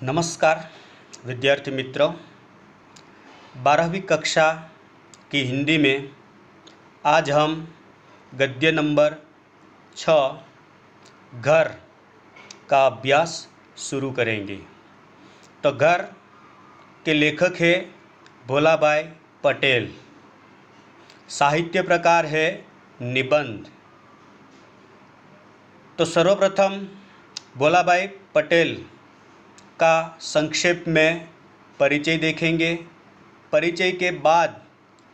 नमस्कार विद्यार्थी मित्रों, 12वीं कक्षा की हिंदी में आज हम गद्य नंबर 6 घर का अभ्यास शुरू करेंगे। तो घर के लेखक है भोलाभाई पटेल। साहित्य प्रकार है निबंध। तो सर्वप्रथम भोलाभाई पटेल का संक्षेप में परिचय देखेंगे। परिचय के बाद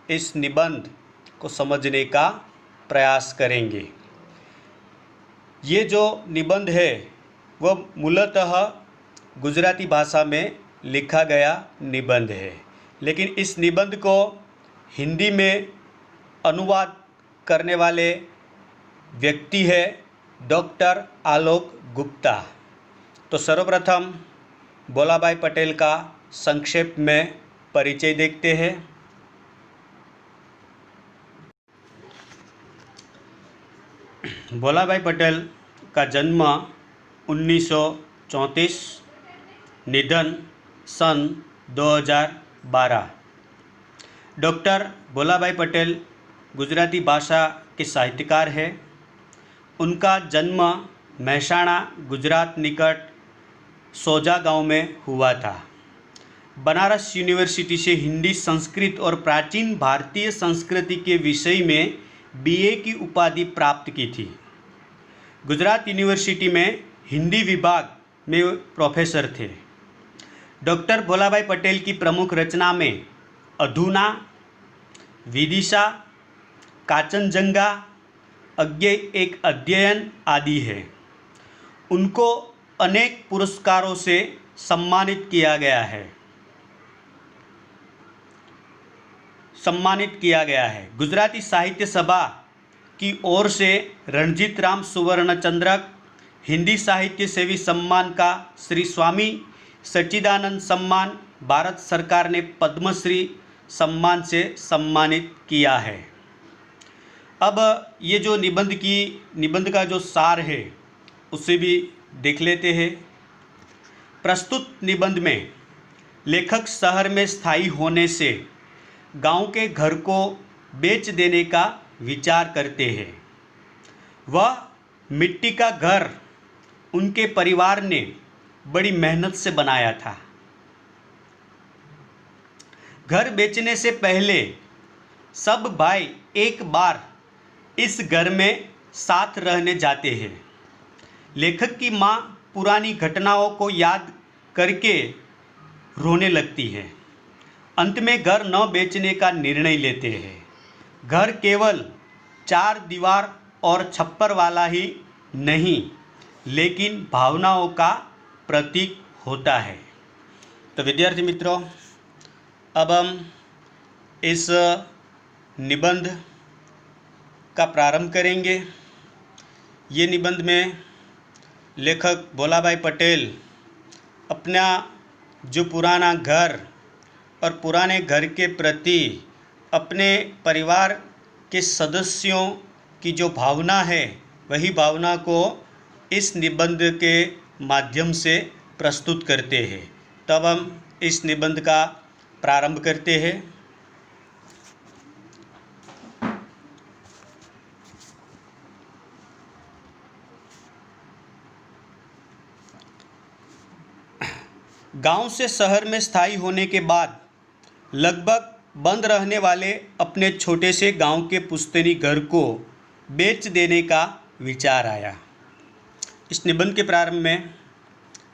इस निबंध को समझने का प्रयास करेंगे। ये जो निबंध है वह मूलतः गुजराती भाषा में लिखा गया निबंध है, लेकिन इस निबंध को हिंदी में अनुवाद करने वाले व्यक्ति है डॉक्टर आलोक गुप्ता। तो सर्वप्रथम भोलाभाई पटेल का संक्षेप में परिचय देखते हैं। भोलाभाई पटेल का जन्म 1934, निधन सन 2012। डॉक्टर भोलाभाई पटेल गुजराती भाषा के साहित्यकार हैं। उनका जन्म मेहसाणा गुजरात निकट सोजा गांव में हुआ था। बनारस यूनिवर्सिटी से हिंदी, संस्कृत और प्राचीन भारतीय संस्कृति के विषय में बीए की उपाधि प्राप्त की थी। गुजरात यूनिवर्सिटी में हिंदी विभाग में प्रोफेसर थे। डॉक्टर भोलाभाई पटेल की प्रमुख रचना में अधूना, विदिशा, कांचनजंगा, अज्ञेय एक अध्ययन आदि है। उनको अनेक पुरस्कारों से सम्मानित किया गया है। गुजराती साहित्य सभा की ओर से रणजीत राम सुवर्ण चंद्रक, हिंदी साहित्य सेवी सम्मान का श्री स्वामी सच्चिदानंद सम्मान, भारत सरकार ने पद्मश्री सम्मान से सम्मानित किया है। अब ये जो निबंध का जो सार है उसे भी देख लेते हैं। प्रस्तुत निबंध में लेखक शहर में स्थायी होने से गांव के घर को बेच देने का विचार करते हैं। वह मिट्टी का घर उनके परिवार ने बड़ी मेहनत से बनाया था। घर बेचने से पहले सब भाई एक बार इस घर में साथ रहने जाते हैं। लेखक की माँ पुरानी घटनाओं को याद करके रोने लगती है। अंत में घर न बेचने का निर्णय लेते हैं। घर केवल 4 दीवार और छप्पर वाला ही नहीं, लेकिन भावनाओं का प्रतीक होता है। तो विद्यार्थी मित्रों, अब हम इस निबंध का प्रारंभ करेंगे। ये निबंध में लेखक भोलाभाई पटेल अपना जो पुराना घर और पुराने घर के प्रति अपने परिवार के सदस्यों की जो भावना है, वही भावना को इस निबंध के माध्यम से प्रस्तुत करते हैं। तब हम इस निबंध का प्रारंभ करते हैं। गांव से शहर में स्थायी होने के बाद लगभग बंद रहने वाले अपने छोटे से गांव के पुश्तैनी घर को बेच देने का विचार आया। इस निबंध के प्रारंभ में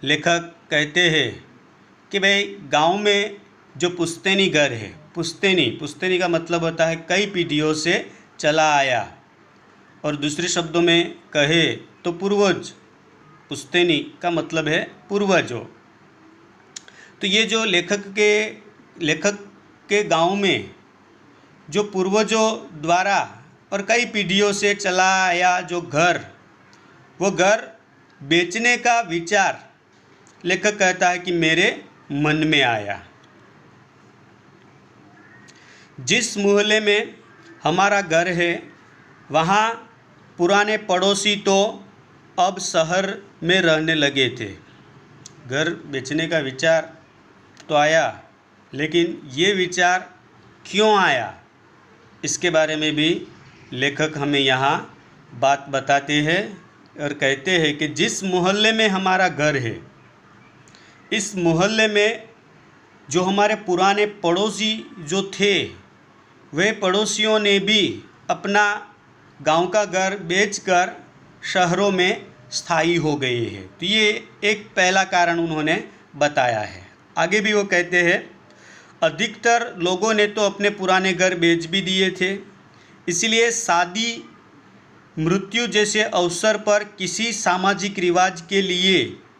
लेखक कहते हैं कि भाई गांव में जो पुश्तैनी घर है, पुश्तैनी का मतलब होता है कई पीढ़ियों से चला आया, और दूसरे शब्दों में कहे तो पूर्वज। पुश्तैनी का मतलब है पूर्वजों। तो ये जो लेखक के गांव में जो पूर्वजों द्वारा और कई पीढ़ियों से चला आया जो घर, वो घर बेचने का विचार लेखक कहता है कि मेरे मन में आया। जिस मोहल्ले में हमारा घर है, वहाँ पुराने पड़ोसी तो अब शहर में रहने लगे थे। घर बेचने का विचार तो आया, लेकिन ये विचार क्यों आया, इसके बारे में भी लेखक हमें यहाँ बात बताते हैं और कहते हैं कि जिस मोहल्ले में हमारा घर है, इस मोहल्ले में जो हमारे पुराने पड़ोसी जो थे, वे पड़ोसियों ने भी अपना गांव का घर बेचकर शहरों में स्थायी हो गए हैं। तो ये एक पहला कारण उन्होंने बताया है। आगे भी वो कहते हैं, अधिकतर लोगों ने तो अपने पुराने घर बेच भी दिए थे, इसलिए शादी, मृत्यु जैसे अवसर पर किसी सामाजिक रिवाज के लिए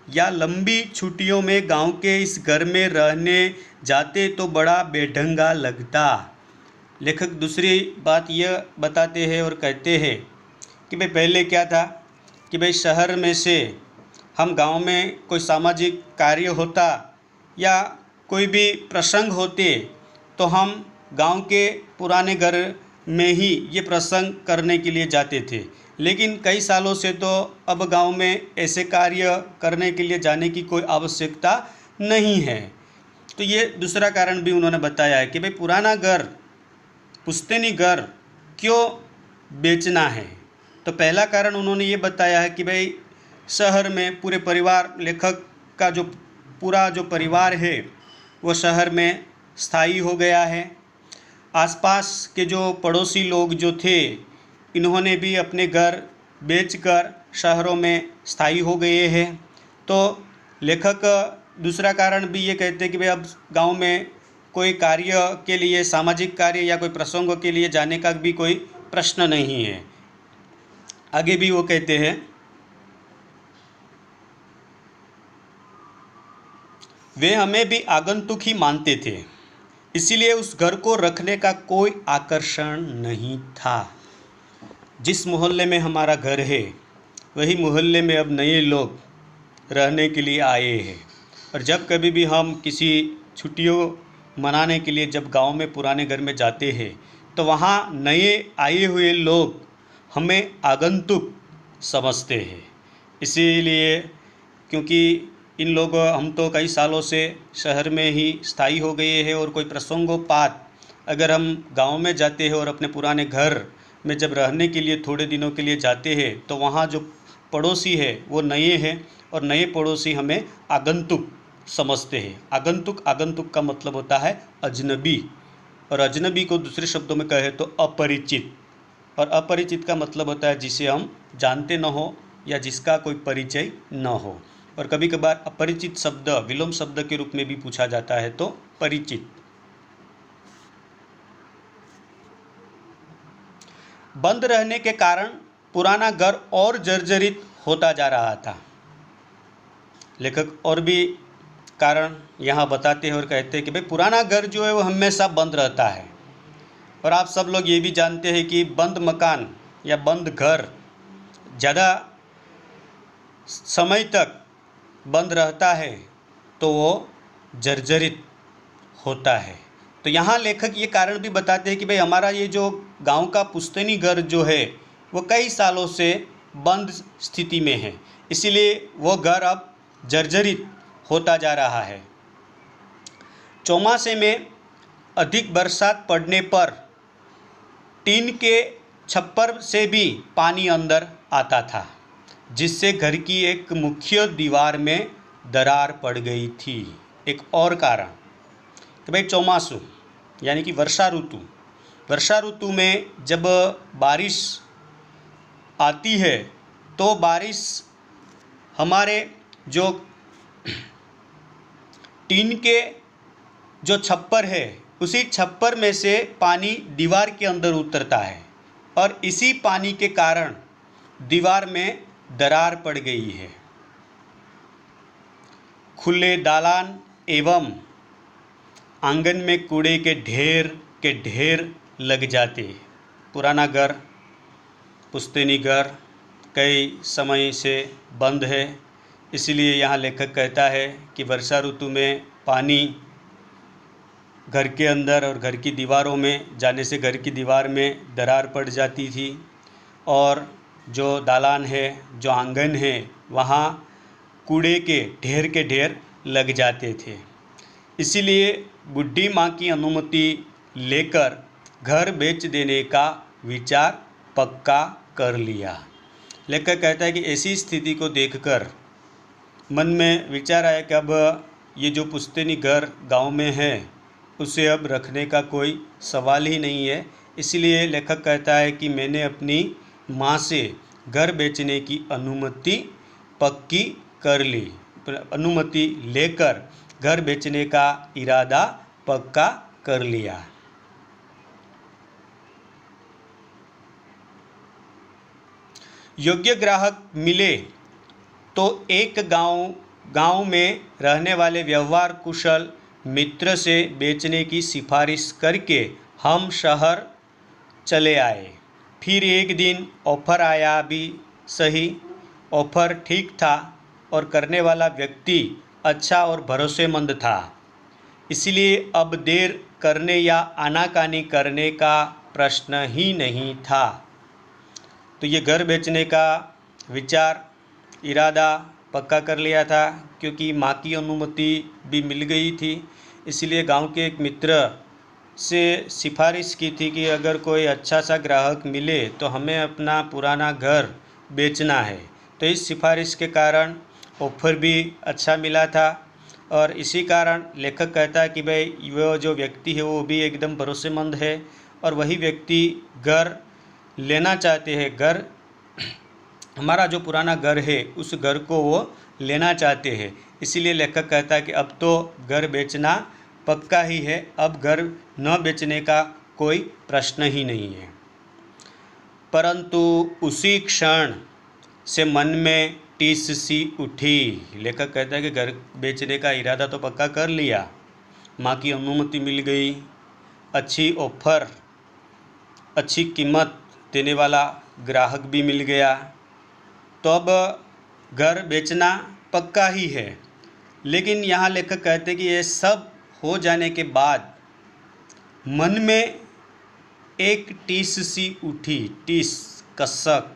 या लंबी छुट्टियों में गांव के इस घर में रहने जाते तो बड़ा बेढंगा लगता। लेखक दूसरी बात यह बताते हैं और कहते हैं कि भाई पहले क्या था कि भाई शहर में से हम गांव में कोई सामाजिक कार्य होता या कोई भी प्रसंग होते तो हम गांव के पुराने घर में ही ये प्रसंग करने के लिए जाते थे, लेकिन कई सालों से तो अब गांव में ऐसे कार्य करने के लिए जाने की कोई आवश्यकता नहीं है। तो ये दूसरा कारण भी उन्होंने बताया है कि भाई पुराना घर, पुश्तैनी घर क्यों बेचना है। तो पहला कारण उन्होंने ये बताया है कि भाई शहर में पूरे परिवार, लेखक का जो पूरा जो परिवार है वो शहर में स्थायी हो गया है। आसपास के जो पड़ोसी लोग जो थे, इन्होंने भी अपने घर बेचकर शहरों में स्थायी हो गए हैं। तो लेखक दूसरा कारण भी ये कहते हैं कि भाई अब गांव में कोई कार्य के लिए, सामाजिक कार्य या कोई प्रसंगों के लिए जाने का भी कोई प्रश्न नहीं है। आगे भी वो कहते हैं, वे हमें भी आगंतुक ही मानते थे, इसीलिए उस घर को रखने का कोई आकर्षण नहीं था। जिस मोहल्ले में हमारा घर है, वही मोहल्ले में अब नए लोग रहने के लिए आए हैं, और जब कभी भी हम किसी छुट्टियों मनाने के लिए जब गांव में पुराने घर में जाते हैं तो वहाँ नए आए हुए लोग हमें आगंतुक समझते हैं। इसीलिए क्योंकि इन लोग, हम तो कई सालों से शहर में ही स्थायी हो गए हैं और कोई प्रसंगोपात अगर हम गांव में जाते हैं और अपने पुराने घर में जब रहने के लिए थोड़े दिनों के लिए जाते हैं तो वहाँ जो पड़ोसी है वो नए हैं और नए पड़ोसी हमें आगंतुक समझते हैं। आगंतुक का मतलब होता है अजनबी, और अजनबी को दूसरे शब्दों में कहे तो अपरिचित, और अपरिचित का मतलब होता है जिसे हम जानते न हो या जिसका कोई परिचय न हो। और कभी कभार अपरिचित शब्द विलोम शब्द के रूप में भी पूछा जाता है, तो परिचित। बंद रहने के कारण पुराना घर और जर्जरित होता जा रहा था। लेखक और भी कारण यहाँ बताते हैं और कहते हैं कि भाई पुराना घर जो है वो हमेशा बंद रहता है, और आप सब लोग ये भी जानते हैं कि बंद मकान या बंद घर ज़्यादा समय तक बंद रहता है तो वो जर्जरित होता है। तो यहाँ लेखक ये कारण भी बताते हैं कि भाई हमारा ये जो गांव का पुश्तैनी घर जो है वो कई सालों से बंद स्थिति में है, इसीलिए वो घर अब जर्जरित होता जा रहा है। चौमासे में अधिक बरसात पड़ने पर टीन के छप्पर से भी पानी अंदर आता था, जिससे घर की एक मुख्य दीवार में दरार पड़ गई थी। एक और कारण कि भाई चौमासु यानी कि वर्षा ऋतु में जब बारिश आती है तो बारिश हमारे जो टीन के जो छप्पर है उसी छप्पर में से पानी दीवार के अंदर उतरता है, और इसी पानी के कारण दीवार में दरार पड़ गई है। खुले दालान एवं आंगन में कूड़े के ढेर लग जाते। पुराना घर, पुश्तैनी घर कई समय से बंद है, इसलिए यहाँ लेखक कहता है कि वर्षा ऋतु में पानी घर के अंदर और घर की दीवारों में जाने से घर की दीवार में दरार पड़ जाती थी, और जो दालान है, जो आंगन है, वहाँ कूड़े के ढेर लग जाते थे। इसीलिए बूढ़ी माँ की अनुमति लेकर घर बेच देने का विचार पक्का कर लिया। लेखक कहता है कि ऐसी स्थिति को देखकर मन में विचार आया कि अब ये जो पुश्तैनी घर गांव में है उसे अब रखने का कोई सवाल ही नहीं है। इसलिए लेखक कहता है कि मैंने अपनी माँ से घर बेचने की अनुमति पक्की कर ली, अनुमति लेकर घर बेचने का इरादा पक्का कर लिया। योग्य ग्राहक मिले तो एक गांव में रहने वाले व्यवहार कुशल मित्र से बेचने की सिफारिश करके हम शहर चले आए। फिर एक दिन ऑफ़र आया भी सही। ऑफ़र ठीक था और करने वाला व्यक्ति अच्छा और भरोसेमंद था। इसलिए अब देर करने या आनाकानी करने का प्रश्न ही नहीं था। तो ये घर बेचने का विचार, इरादा पक्का कर लिया था, क्योंकि माँ की अनुमति भी मिल गई थी। इसलिए गांव के एक मित्र से सिफारिश की थी कि अगर कोई अच्छा सा ग्राहक मिले तो हमें अपना पुराना घर बेचना है। तो इस सिफारिश के कारण ऑफ़र भी अच्छा मिला था और इसी कारण लेखक कहता है कि भाई वो जो व्यक्ति है वो भी एकदम भरोसेमंद है और वही व्यक्ति घर लेना चाहते हैं। घर, हमारा जो पुराना घर है उस घर को वो लेना चाहते हैं। इसीलिए लेखक कहता है कि अब तो घर बेचना पक्का ही है, अब घर न बेचने का कोई प्रश्न ही नहीं है। परंतु उसी क्षण से मन में टीस सी उठी। लेखक कहता है कि घर बेचने का इरादा तो पक्का कर लिया, माँ की अनुमति मिल गई, अच्छी ऑफ़र, अच्छी कीमत देने वाला ग्राहक भी मिल गया, तो अब घर बेचना पक्का ही है। लेकिन यहाँ लेखक कहते हैं कि ये सब हो जाने के बाद मन में एक टीस सी उठी। टीस, कसक,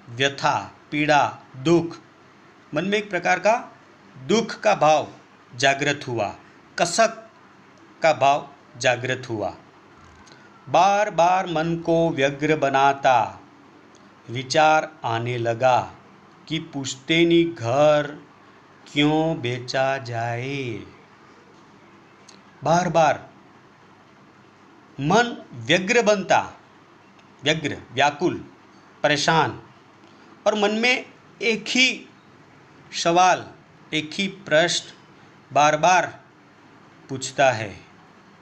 व्यथा, पीड़ा, दुख। मन में एक प्रकार का दुख का भाव जागृत हुआ, कसक का भाव जागृत हुआ। बार बार मन को व्यग्र बनाता विचार आने लगा कि पुश्तैनी घर क्यों बेचा जाए। बार बार मन व्यग्र बनता, व्यग्र, व्याकुल, परेशान, और मन में एक ही सवाल, एक ही प्रश्न बार बार पूछता है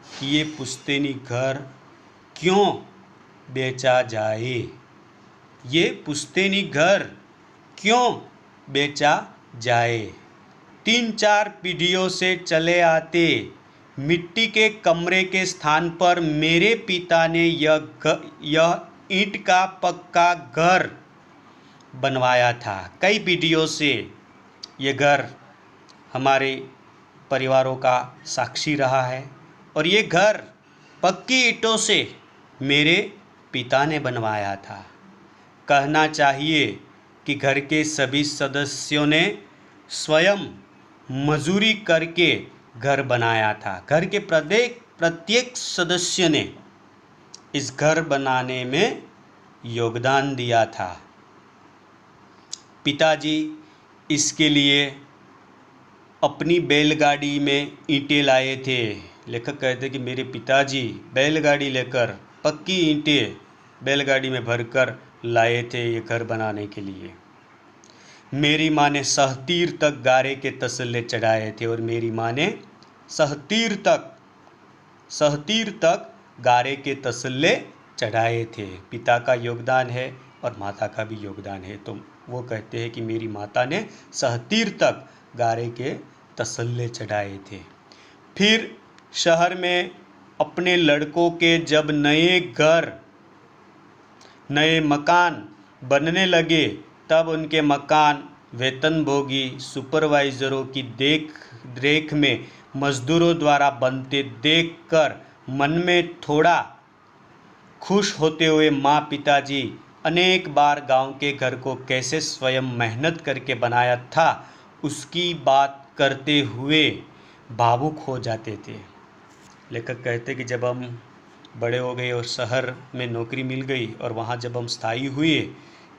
कि ये पुश्तैनी घर क्यों बेचा जाए, ये पुश्तैनी घर क्यों बेचा जाए। 3-4 पीढ़ियों से चले आते मिट्टी के कमरे के स्थान पर मेरे पिता ने यह ईंट का पक्का घर बनवाया था। कई पीढ़ियों से ये घर हमारे परिवारों का साक्षी रहा है और ये घर पक्की ईंटों से मेरे पिता ने बनवाया था। कहना चाहिए कि घर के सभी सदस्यों ने स्वयं मजूरी करके घर बनाया था। घर के प्रत्येक सदस्य ने इस घर बनाने में योगदान दिया था। पिताजी इसके लिए अपनी बैलगाड़ी में ईंटें लाए थे। लेखक कहते कि मेरे पिताजी बैलगाड़ी लेकर पक्की ईंटें बैलगाड़ी में भरकर लाए थे ये घर बनाने के लिए। मेरी माँ ने सहतीर तक गारे के तसल्ले चढ़ाए थे और मेरी माँ ने सहतीर तक गारे के तसल्ले चढ़ाए थे। पिता का योगदान है और माता का भी योगदान है। तो वो कहते हैं कि मेरी माता ने सहतीर तक गारे के तसल्ले चढ़ाए थे। फिर शहर में अपने लड़कों के जब नए मकान बनने लगे तब उनके मकान वेतनभोगी सुपरवाइज़रों की देख रेख में मजदूरों द्वारा बनते देखकर मन में थोड़ा खुश होते हुए माँ पिताजी अनेक बार गांव के घर को कैसे स्वयं मेहनत करके बनाया था उसकी बात करते हुए भावुक हो जाते थे। लेखक कहते कि जब हम बड़े हो गए और शहर में नौकरी मिल गई और वहाँ जब हम स्थायी हुए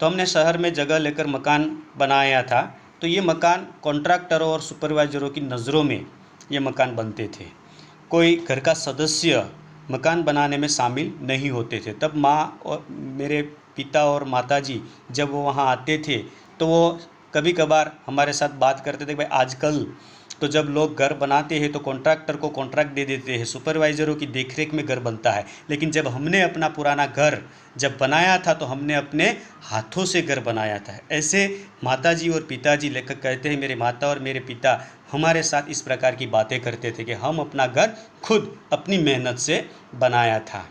तो हमने शहर में जगह लेकर मकान बनाया था। तो ये मकान कॉन्ट्रैक्टरों और सुपरवाइज़रों की नज़रों में ये मकान बनते थे। कोई घर का सदस्य मकान बनाने में शामिल नहीं होते थे। तब माँ और मेरे पिता और माताजी जब वो वहाँ आते थे तो वो कभी कभार हमारे साथ बात करते थे कि भाई आजकल तो जब लोग घर बनाते हैं तो कॉन्ट्रैक्टर को कॉन्ट्रैक्ट दे देते हैं, सुपरवाइज़रों की देखरेख में घर बनता है, लेकिन जब हमने अपना पुराना घर जब बनाया था तो हमने अपने हाथों से घर बनाया था। ऐसे माताजी और पिताजी, लेखक कहते हैं मेरे माता और मेरे पिता हमारे साथ इस प्रकार की बातें करते थे कि हम अपना घर खुद अपनी मेहनत से बनाया था,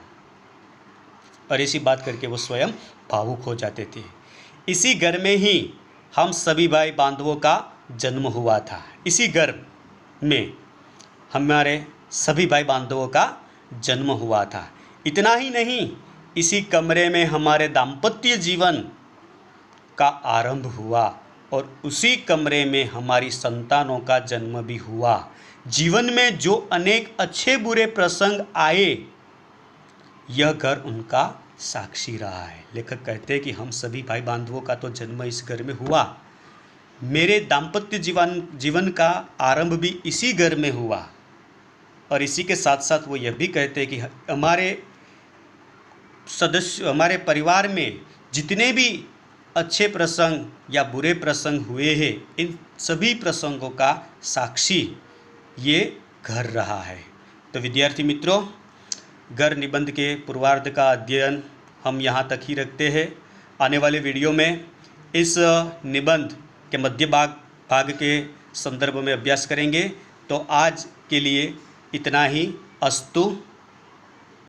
और ऐसी बात करके वो स्वयं भावुक हो जाते थे। इसी घर में ही हम सभी भाई बंधुओं का जन्म हुआ था। इसी घर में हमारे सभी भाई बंधुओं का जन्म हुआ था। इतना ही नहीं, इसी कमरे में हमारे दाम्पत्य जीवन का आरंभ हुआ और उसी कमरे में हमारी संतानों का जन्म भी हुआ। जीवन में जो अनेक अच्छे बुरे प्रसंग आए, यह घर उनका साक्षी रहा है। लेखक कहते हैं कि हम सभी भाई बंधुओं का तो जन्म इस घर में हुआ, मेरे दाम्पत्य जीवन का आरंभ भी इसी घर में हुआ, और इसी के साथ साथ वो यह भी कहते हैं कि हमारे सदस्य, हमारे परिवार में जितने भी अच्छे प्रसंग या बुरे प्रसंग हुए हैं, इन सभी प्रसंगों का साक्षी ये घर रहा है। तो विद्यार्थी मित्रों, घर निबंध के पूर्वार्ध का अध्ययन हम यहाँ तक ही रखते हैं। आने वाले वीडियो में इस निबंध के मध्य भाग के संदर्भ में अभ्यास करेंगे। तो आज के लिए इतना ही। अस्तु।